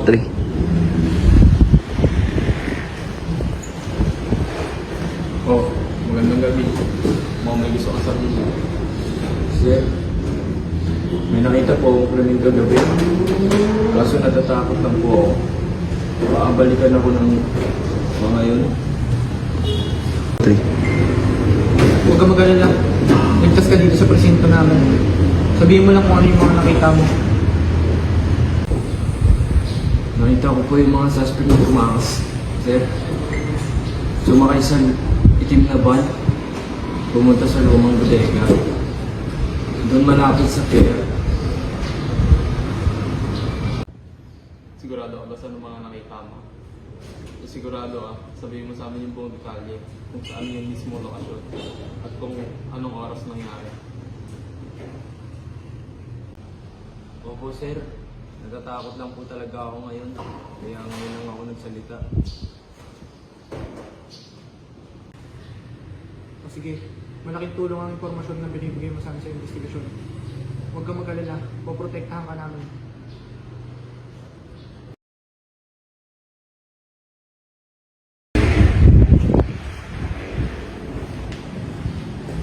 3. Oh, magandang gabi. May gusto kang sabihin. Sir, may nakita po akong krimen kagabi. Kaso natatakot lang po ako. Balikan ako ng mga yun. 3. Huwag ka mag-alala. Ligtas ka dito sa presinto namin. Sabihin mo lang kung ano yung mga nakita mo. Nakita ko po yung mga suspect na tumakas. Sir, sumakay sa itim na van, pumunta sa lumang bodega. Doon malapit sa pier. Sigurado ka ba sa mga nakita mo? Sigurado ka, sabihin mo sa amin yung buong detalye kung saan yung mismo lokasyon at kung anong oras nangyari. Opo sir, natatakot lang po talaga ako ngayon, kaya ngayon lang ako nagsalita. Sige, malaking tulong ang impormasyon na binibigay mo sa amin sa investigasyon. Huwag ka mag-alala, poprotektahan ka namin.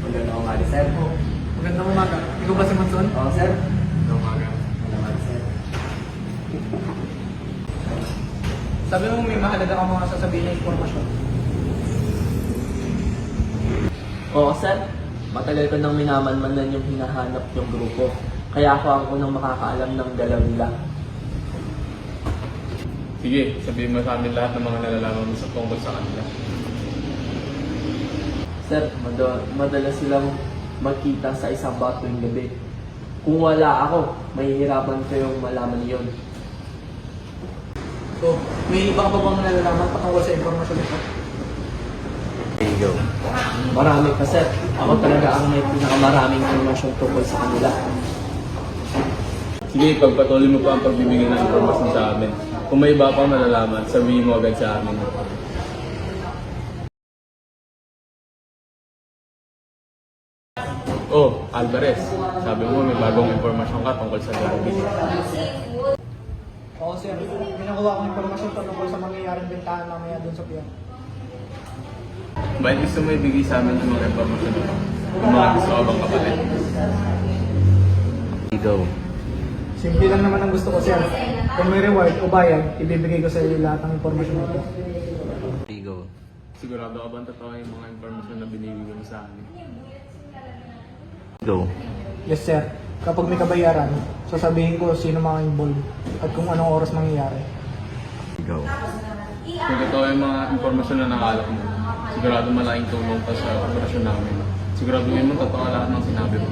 Magandang umaga, sir. Magandang umaga. Ikaw ba si Manson? Oo, sir. Ano umaga? Magandang umaga, sir. Sabi mo may mahalaga kang mga sasabihin na impormasyon. Oo, sir. Matagal ko nang minamanmanan yung hinahanap yung grupo. Kaya ako ang unang makakaalam ng galaw nila. Sige, sabihin mo sa amin lahat ng mga nalalaman mo sa tungkol sa kanila. Sir, madalas silang magkita sa isang bar tuwing gabi. Kung wala ako, mahihirapan kayong malaman yon. So, may iba ka pa bang nalalaman patungkol sa impormasyon ito? There you go. Marami pa, sir. Ako talaga ang may pinakamaraming informasyon tungkol sa kanila. Sige, pagpatuloy mo pa ang pagbibigay ng informasyon sa amin. Kung may iba pang nalalaman, sabihin mo agad sa amin. Oh, Alvarez, sabi mo may bagong informasyon ka tungkol sa Gladys. Oo sir, may nakuha akong impormasyon patungkol sa mangyayaring bentahan mamaya doon sa piyan. Bakit gusto mo ibigay sa amin yung mga informasyon ito? Yung mga gusto ka bang kapalit? There you go. Simple lang naman ang gusto ko sir. Kung may reward o bayad, ibibigay ko sa iyo lahat ng impormasyon nito. There you go. Sigurado ka ba totoo yung mga informasyon na binibigay mo sa amin? Go. Yes sir, kapag may kabayaran, sasabihin ko sino mga involved at kung anong oras mangyayari. Go. Kung totoo yung mga informasyon na nakalap mo, sigurado malaking tulong pa sa operasyon namin. Siguraduhin mo totoo lahat ng sinabi mo.